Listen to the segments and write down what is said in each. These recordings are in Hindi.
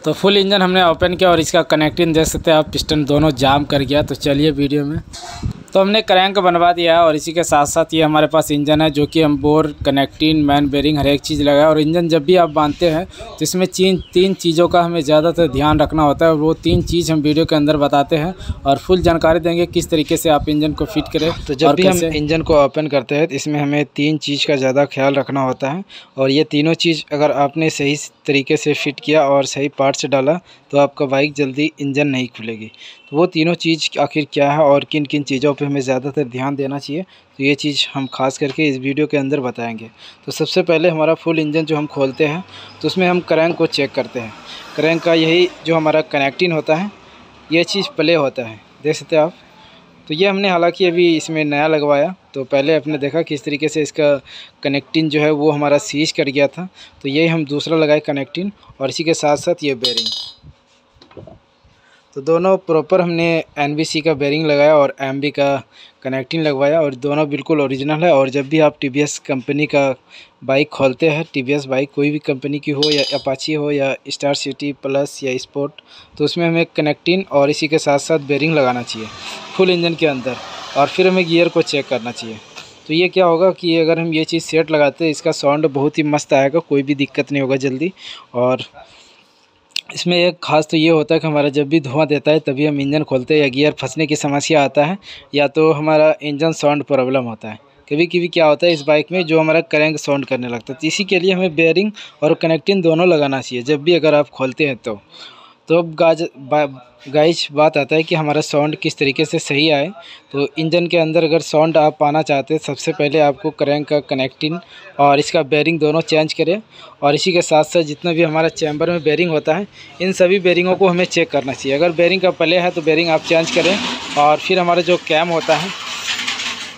तो फुल इंजन हमने ओपन किया और इसका कनेक्टिंग देख सकते हैं आप, पिस्टन दोनों जाम कर गया। तो चलिए वीडियो में, तो हमने क्रैंक बनवा दिया और इसी के साथ साथ ये हमारे पास इंजन है, जो कि हम बोर, कनेक्टिंग, मैन बेरिंग हर एक चीज़ लगाया। और इंजन जब भी आप बांधते हैं तो इसमें तीन चीज़ों का हमें ज़्यादातर ध्यान रखना होता है, और वो 3 चीज़ हम वीडियो के अंदर बताते हैं और फुल जानकारी देंगे किस तरीके से आप इंजन को फिट करें। तो जब भी हम इंजन को ओपन करते हैं तो इसमें हमें 3 चीज़ का ज़्यादा ख्याल रखना होता है, और ये तीनों चीज़ अगर आपने सही तरीके से फिट किया और सही पार्ट से डाला तो आपका बाइक जल्दी इंजन नहीं खुलेगी। तो वो तीनों चीज़ आखिर क्या है और किन किन चीज़ों पे हमें ज़्यादातर ध्यान देना चाहिए, तो ये चीज़ हम खास करके इस वीडियो के अंदर बताएंगे। तो सबसे पहले हमारा फुल इंजन जो हम खोलते हैं तो उसमें हम क्रैंक को चेक करते हैं। क्रैंक का यही जो हमारा कनेक्टिंग होता है, ये चीज़ प्ले होता है, देख सकते हैं आप। तो ये हमने हालांकि अभी इसमें नया लगवाया, तो पहले आपने देखा किस तरीके से इसका कनेक्टिंग जो है वो हमारा सीज कर गया था। तो ये हम दूसरा लगाए कनेक्टिंग, और इसी के साथ साथ ये बेरिंग। तो दोनों प्रॉपर हमने NBC का बेरिंग लगाया और MB का कनेक्टिंग लगवाया, और दोनों बिल्कुल ओरिजिनल है। और जब भी आप TVS कंपनी का बाइक खोलते हैं, TVS बाइक कोई भी कंपनी की हो, या अपाची हो, या स्टार सिटी प्लस या स्पोर्ट, तो उसमें हमें कनेक्टिंग और इसी के साथ साथ बेरिंग लगाना चाहिए फुल इंजन के अंदर, और फिर हमें गियर को चेक करना चाहिए। तो ये क्या होगा कि अगर हम ये चीज़ सेट लगाते हैं, इसका साउंड बहुत ही मस्त आएगा, कोई भी दिक्कत नहीं होगा जल्दी। और इसमें एक ख़ास तो ये होता है कि हमारा जब भी धुआं देता है तभी हम इंजन खोलते हैं, या गियर फंसने की समस्या आता है, या तो हमारा इंजन साउंड प्रॉब्लम होता है। कभी कभी क्या होता है इस बाइक में, जो हमारा क्रैंक साउंड करने लगता है। तो इसी के लिए हमें बेयरिंग और कनेक्टिंग दोनों लगाना चाहिए जब भी अगर आप खोलते हैं तो अब गाइस बात आता है कि हमारा साउंड किस तरीके से सही आए। तो इंजन के अंदर अगर साउंड आप पाना चाहते हैं, सबसे पहले आपको क्रैंक का कनेक्टिंग और इसका बेरिंग दोनों चेंज करें, और इसी के साथ साथ जितना भी हमारा चैम्बर में बेरिंग होता है, इन सभी बेरिंगों को हमें चेक करना चाहिए। अगर बेरिंग का प्ले है तो बेरिंग आप चेंज करें। और फिर हमारा जो कैम होता है,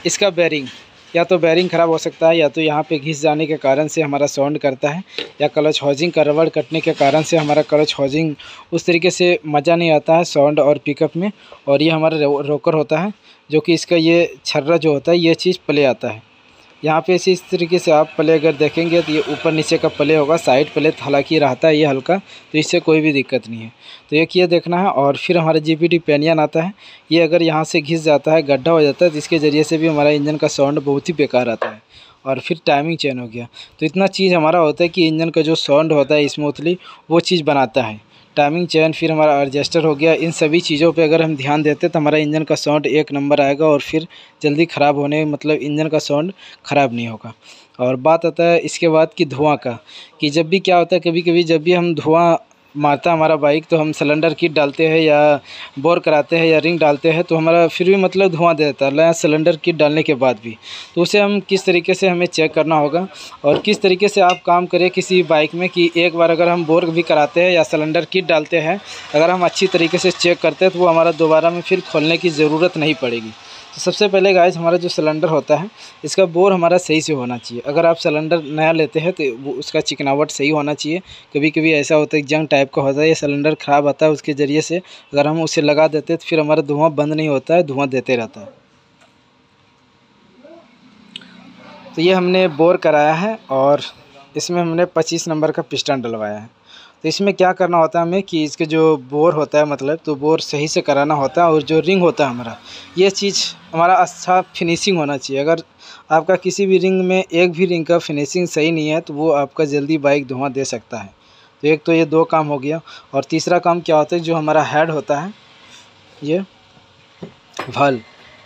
इसका बेरिंग, या तो बेरिंग ख़राब हो सकता है, या तो यहाँ पे घिस जाने के कारण से हमारा साउंड करता है, या क्लच हाउसिंग का रबड़ कटने के कारण से हमारा क्लच हाउसिंग उस तरीके से मज़ा नहीं आता है साउंड और पिकअप में। और ये हमारा रोकर होता है, जो कि इसका ये छर्रा जो होता है, ये चीज़ प्ले आता है यहाँ पे। इस तरीके से आप प्ले अगर देखेंगे तो ये ऊपर नीचे का प्ले होगा, साइड प्ले हालांकि रहता है ये हल्का, तो इससे कोई भी दिक्कत नहीं है। तो एक ये देखना है। और फिर हमारा GPT पेनियन आता है, ये अगर यहाँ से घिस जाता है, गड्ढा हो जाता है, तो इसके ज़रिए से भी हमारा इंजन का साउंड बहुत ही बेकार आता है। और फिर टाइमिंग चेंज हो गया, तो इतना चीज़ हमारा होता है कि इंजन का जो साउंड होता है स्मूथली, वो चीज़ बनाता है। टाइमिंग चेन, फिर हमारा एडजस्टर हो गया, इन सभी चीज़ों पे अगर हम ध्यान देते तो हमारा इंजन का साउंड एक नंबर आएगा, और फिर जल्दी ख़राब होने मतलब इंजन का साउंड ख़राब नहीं होगा। और बात आता है इसके बाद कि धुआं का, कि जब भी क्या होता है, कभी कभी जब भी हम धुआं मारता है हमारा बाइक, तो हम सिलेंडर किट डालते हैं या बोर कराते हैं या रिंग डालते हैं, तो हमारा फिर भी मतलब धुआं देता है सिलेंडर किट डालने के बाद भी। तो उसे हम किस तरीके से हमें चेक करना होगा, और किस तरीके से आप काम करें किसी बाइक में, कि एक बार अगर हम बोर भी कराते हैं या सिलेंडर किट डालते हैं, अगर हम अच्छी तरीके से चेक करते हैं तो वो हमारा दोबारा में फिर खोलने की ज़रूरत नहीं पड़ेगी। तो सबसे पहले गाइस, हमारा जो सिलेंडर होता है, इसका बोर हमारा सही से होना चाहिए। अगर आप सिलेंडर नया लेते हैं तो वो उसका चिकनावट सही होना चाहिए। कभी कभी ऐसा होता है जंग टाइप का होता है, ये सिलेंडर ख़राब आता है, उसके ज़रिए से अगर हम उसे लगा देते हैं तो फिर हमारा धुआं बंद नहीं होता है, धुआं देते रहता है। तो ये हमने बोर कराया है, और इसमें हमने 25 नंबर का पिस्टन डलवाया है। तो इसमें क्या करना होता है हमें, कि इसके जो बोर होता है मतलब, तो बोर सही से कराना होता है। और जो रिंग होता है हमारा, ये चीज़ हमारा अच्छा फिनिशिंग होना चाहिए। अगर आपका किसी भी रिंग में एक भी रिंग का फिनिशिंग सही नहीं है, तो वो आपका जल्दी बाइक धुआं दे सकता है। तो एक तो ये 2 काम हो गया। और तीसरा काम क्या होता है, जो हमारा हेड होता है, ये वल,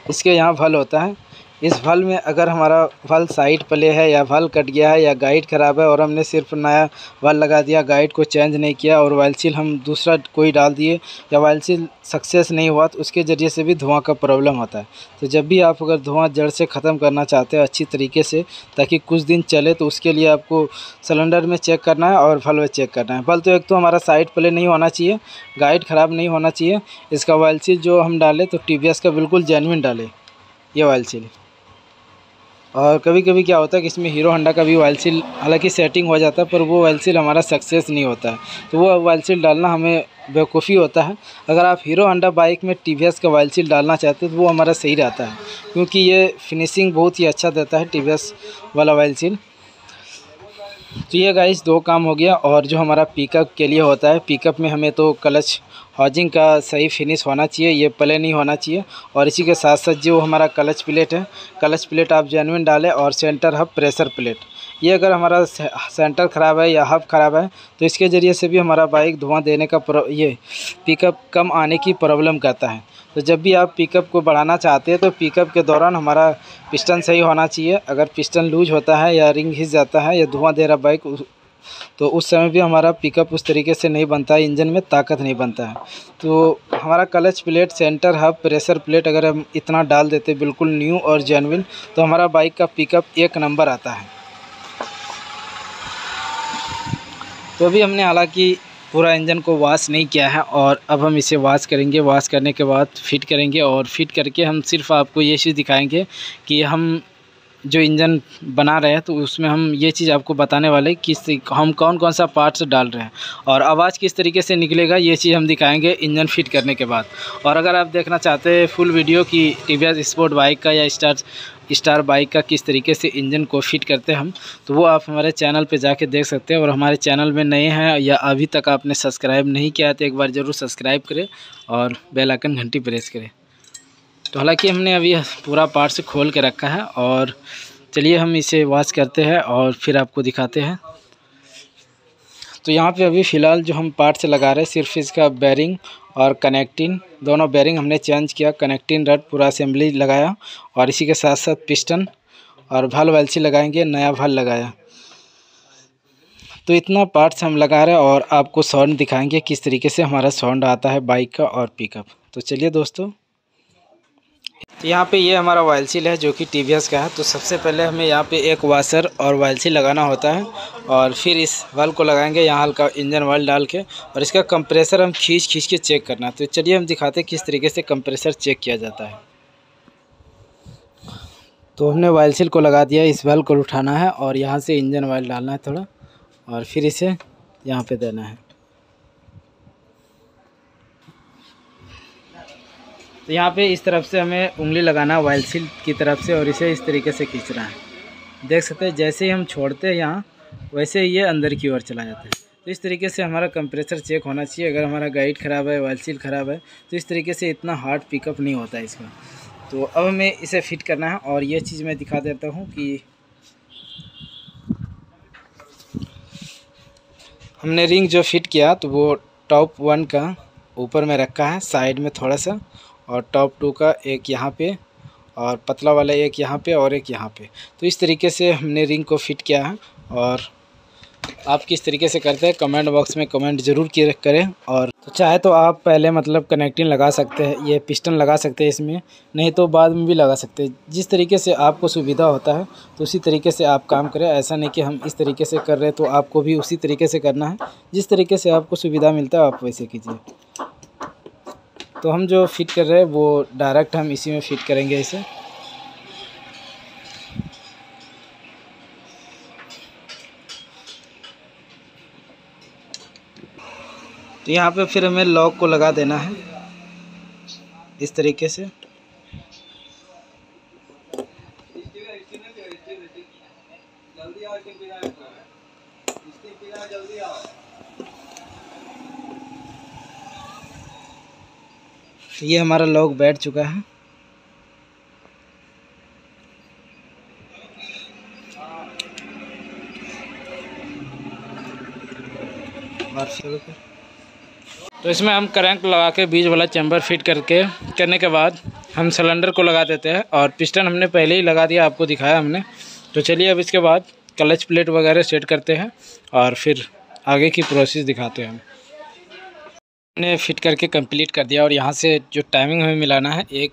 इसके यहाँ वल होता है। इस वल में अगर हमारा वल साइड प्ले है, या वल कट गया है, या गाइड ख़राब है, और हमने सिर्फ नया वल लगा दिया, गाइड को चेंज नहीं किया, और वाइल सील हम दूसरा कोई डाल दिए, या वाइल सील सक्सेस नहीं हुआ, तो उसके ज़रिए से भी धुआं का प्रॉब्लम होता है। तो जब भी आप अगर धुआं जड़ से ख़त्म करना चाहते हैं अच्छी तरीके से, ताकि कुछ दिन चले, तो उसके लिए आपको सिलेंडर में चेक करना है और वल में चेक करना है। वल तो एक तो हमारा साइड प्ले नहीं होना चाहिए, गाइड ख़राब नहीं होना चाहिए। इसका वाइल सील जो हम डालें तो TVS का बिल्कुल जेन्युइन डालें, ये वाइल सील। और कभी कभी क्या होता है कि इसमें हीरो होंडा का भी ऑयल सील हालांकि सेटिंग हो जाता है, पर वो ऑयल सील हमारा सक्सेस नहीं होता है, तो वो ऑयल सील डालना हमें बेवकूफ़ी होता है। अगर आप हीरो होंडा बाइक में TVS का ऑयल सील डालना चाहते हैं तो वो हमारा सही रहता है, क्योंकि ये फिनिशिंग बहुत ही अच्छा देता है TVS वाला ऑयल सील। तो ये गाइस 2 काम हो गया। और जो हमारा पिकअप के लिए होता है, पिकअप में हमें तो क्लच हाउसिंग का सही फिनिश होना चाहिए, ये प्ले नहीं होना चाहिए। और इसी के साथ साथ जो हमारा क्लच प्लेट है, क्लच प्लेट आप जेन्युइन डालें। और सेंटर हब प्रेशर प्लेट, ये अगर हमारा सेंटर ख़राब है या हब ख़राब है तो इसके ज़रिए से भी हमारा बाइक धुआं देने का ये पिकअप कम आने की प्रॉब्लम करता है। तो जब भी आप पिकअप को बढ़ाना चाहते हैं तो पिकअप के दौरान हमारा पिस्टन सही होना चाहिए। अगर पिस्टन लूज होता है या रिंग घिस जाता है या धुआं दे रहा बाइक, तो उस समय भी हमारा पिकअप उस तरीके से नहीं बनता है, इंजन में ताकत नहीं बनता है। तो हमारा clutch plate, centre hub, pressure plate अगर हम इतना डाल देते बिल्कुल न्यू और जेन्युइन, तो हमारा बाइक का पिकअप 1 नंबर आता है। तो अभी हमने हालांकि पूरा इंजन को वॉश नहीं किया है और अब हम इसे वॉश करेंगे। वॉश करने के बाद फिट करेंगे और फिट करके हम सिर्फ आपको ये चीज़ दिखाएंगे कि हम जो इंजन बना रहे हैं तो उसमें हम ये चीज़ आपको बताने वाले कि हम कौन कौन सा पार्ट्स डाल रहे हैं और आवाज़ किस तरीके से निकलेगा, ये चीज़ हम दिखाएंगे इंजन फिट करने के बाद। और अगर आप देखना चाहते हैं फुल वीडियो कि टीवीएस स्पोर्ट बाइक का या स्टार बाइक का किस तरीके से इंजन को फिट करते हैं हम, तो वो आप हमारे चैनल पे जाके देख सकते हैं। और हमारे चैनल में नए हैं या अभी तक आपने सब्सक्राइब नहीं किया है तो एक बार ज़रूर सब्सक्राइब करें और बेल आइकन घंटी प्रेस करें। तो हालांकि हमने अभी पूरा पार्ट्स खोल के रखा है और चलिए हम इसे वॉश करते हैं और फिर आपको दिखाते हैं। तो यहाँ पे अभी फ़िलहाल जो हम पार्ट्स लगा रहे हैं सिर्फ इसका बेरिंग और कनेक्टिंग, दोनों बेरिंग हमने चेंज किया, कनेक्टिंग रड पूरा असेंबली लगाया और इसी के साथ साथ पिस्टन और वाल्व एलसी लगाएंगे, नया वाल्व लगाया। तो इतना पार्ट्स हम लगा रहे हैं और आपको साउंड दिखाएंगे किस तरीके से हमारा साउंड आता है बाइक का और पिकअप। तो चलिए दोस्तों, तो यहाँ पे ये हमारा वाइल सील है जो कि टीवीएस का है। तो सबसे पहले हमें यहाँ पे एक वाशर और वाइल सील लगाना होता है और फिर इस वाल्व को लगाएंगे यहाँ हल्का इंजन ऑयल डाल के और इसका कंप्रेसर हम खींच के चेक करना है। तो चलिए हम दिखाते हैं किस तरीके से कंप्रेसर चेक किया जाता है। तो हमने वाइल सील को लगा दिया, इस वाल्व को उठाना है और यहाँ से इंजन ऑयल डालना है थोड़ा और फिर इसे यहाँ पे देना है। तो यहाँ पे इस तरफ से हमें उंगली लगाना है वाइल सील की तरफ से और इसे इस तरीके से खींचना है। देख सकते हैं जैसे ही हम छोड़ते हैं यहाँ वैसे ही ये अंदर की ओर चला जाता है। तो इस तरीके से हमारा कंप्रेसर चेक होना चाहिए। अगर हमारा गाइड ख़राब है, वाइल सील ख़राब है तो इस तरीके से इतना हार्ड पिकअप नहीं होता है इसका। तो अब हमें इसे फिट करना है और ये चीज़ मैं दिखा देता हूँ कि हमने रिंग जो फिट किया तो वो टॉप 1 का ऊपर में रखा है साइड में थोड़ा सा, और टॉप 2 का एक यहाँ पे और पतला वाला एक यहाँ पे और एक यहाँ पे। तो इस तरीके से हमने रिंग को फिट किया है। और आप किस तरीके से करते हैं कमेंट बॉक्स में कमेंट ज़रूर करें। और तो चाहे तो आप पहले मतलब कनेक्टिंग लगा सकते हैं, ये पिस्टन लगा सकते हैं इसमें, नहीं तो बाद में भी लगा सकते हैं। जिस तरीके से आपको सुविधा होता है तो उसी तरीके से आप काम करें। ऐसा नहीं कि हम इस तरीके से कर रहे हैं तो आपको भी उसी तरीके से करना है। जिस तरीके से आपको सुविधा मिलता है आप वैसे कीजिए। तो हम जो फिट कर रहे हैं वो डायरेक्ट हम इसी में फिट करेंगे इसे। तो यहाँ पे फिर हमें लॉक को लगा देना है इस तरीके से। तो ये हमारा लॉक बैठ चुका है। तो इसमें हम करंट लगा के बीच वाला चैम्बर फिट करने के बाद हम सिलेंडर को लगा देते हैं और पिस्टन हमने पहले ही लगा दिया, आपको दिखाया हमने। तो चलिए अब इसके बाद क्लच प्लेट वगैरह सेट करते हैं और फिर आगे की प्रोसेस दिखाते हैं। हमने फिट करके कंप्लीट कर दिया और यहाँ से जो टाइमिंग हमें मिलाना है, एक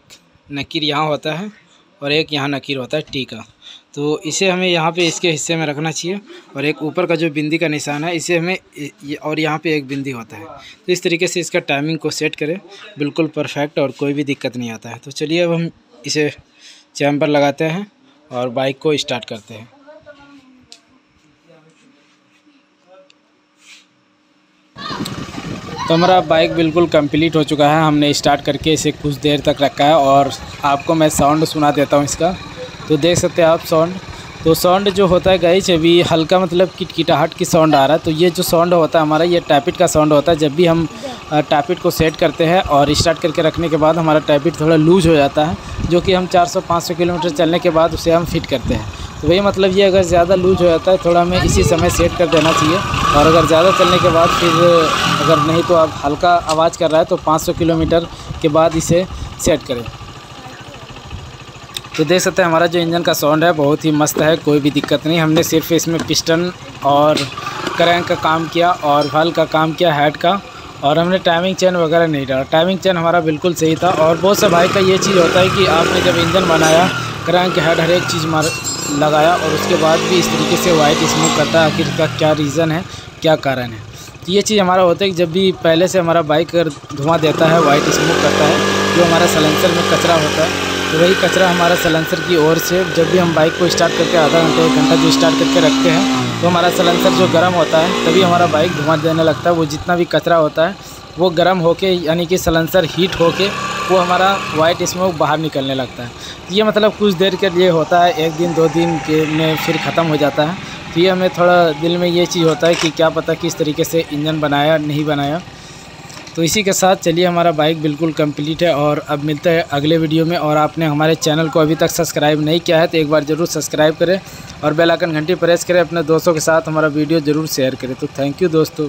नकीर यहाँ होता है और एक यहाँ नकीर होता है टी का। तो इसे हमें यहाँ पे इसके हिस्से में रखना चाहिए और एक ऊपर का जो बिंदी का निशान है इसे हमें और यहाँ पे एक बिंदी होता है। तो इस तरीके से इसका टाइमिंग को सेट करें, बिल्कुल परफेक्ट और कोई भी दिक्कत नहीं आता है। तो चलिए अब हम इसे चैम्बर लगाते हैं और बाइक को स्टार्ट करते हैं। तो हमारा बाइक बिल्कुल कंप्लीट हो चुका है। हमने स्टार्ट करके इसे कुछ देर तक रखा है और आपको मैं साउंड सुना देता हूँ इसका। तो देख सकते हैं आप साउंड, तो साउंड जो होता है गाइस अभी हल्का मतलब किटकिटाहट की साउंड आ रहा है। तो ये जो साउंड होता है हमारा, ये टैपिट का साउंड होता है। जब भी हम टैपिट को सेट करते हैं और स्टार्ट करके रखने के बाद हमारा टैपिट थोड़ा लूज हो जाता है, जो कि हम 400-500 किलोमीटर चलने के बाद उसे हम फिट करते हैं। तो वही मतलब ये अगर ज़्यादा लूज हो जाता है थोड़ा हमें इसी समय सेट कर देना चाहिए। और अगर ज़्यादा चलने के बाद फिर अगर नहीं तो आप हल्का आवाज़ कर रहा है तो 500 किलोमीटर के बाद इसे सेट करें। तो देख सकते हैं हमारा जो इंजन का साउंड है बहुत ही मस्त है, कोई भी दिक्कत नहीं। हमने सिर्फ इसमें पिस्टन और क्रैंक का काम किया और वाल्व का काम किया, हेड का, और हमने टाइमिंग चेन वगैरह नहीं डाला। टाइमिंग चेन हमारा बिल्कुल सही था। और बहुत से भाई का ये चीज़ होता है कि आपने जब इंजन बनाया, क्रैंक, हेड, हर एक चीज़ लगाया और उसके बाद भी इस तरीके से वाइट स्मोक करता है, आखिर का क्या रीज़न है, क्या कारण है। तो ये चीज़ हमारा होता है कि जब भी पहले से हमारा बाइक धुआं देता है, वाइट स्मोक करता है, जो हमारा सलेंसर में कचरा होता है, तो वही कचरा हमारा सलेंसर की ओर से जब भी हम बाइक को स्टार्ट करके आधा घंटा 1 घंटा जो स्टार्ट करके रखते हैं, तो हमारा सलेंसर जो गर्म होता है तभी हमारा बाइक धुआं देने लगता है। वो जितना भी कचरा होता है वो गर्म होके यानी कि सलेंसर हीट होके वो हमारा वाइट स्मोक बाहर निकलने लगता है। तो ये मतलब कुछ देर के लिए होता है, 1 दिन 2 दिन के में फिर ख़त्म हो जाता है। तो ये हमें थोड़ा दिल में ये चीज़ होता है कि क्या पता किस तरीके से इंजन बनाया नहीं बनाया। तो इसी के साथ चलिए हमारा बाइक बिल्कुल कंप्लीट है और अब मिलते हैं अगले वीडियो में। और आपने हमारे चैनल को अभी तक सब्सक्राइब नहीं किया है तो एक बार ज़रूर सब्सक्राइब करें और बेल आइकन घंटी प्रेस करें। अपने दोस्तों के साथ हमारा वीडियो ज़रूर शेयर करें। तो थैंक यू दोस्तों।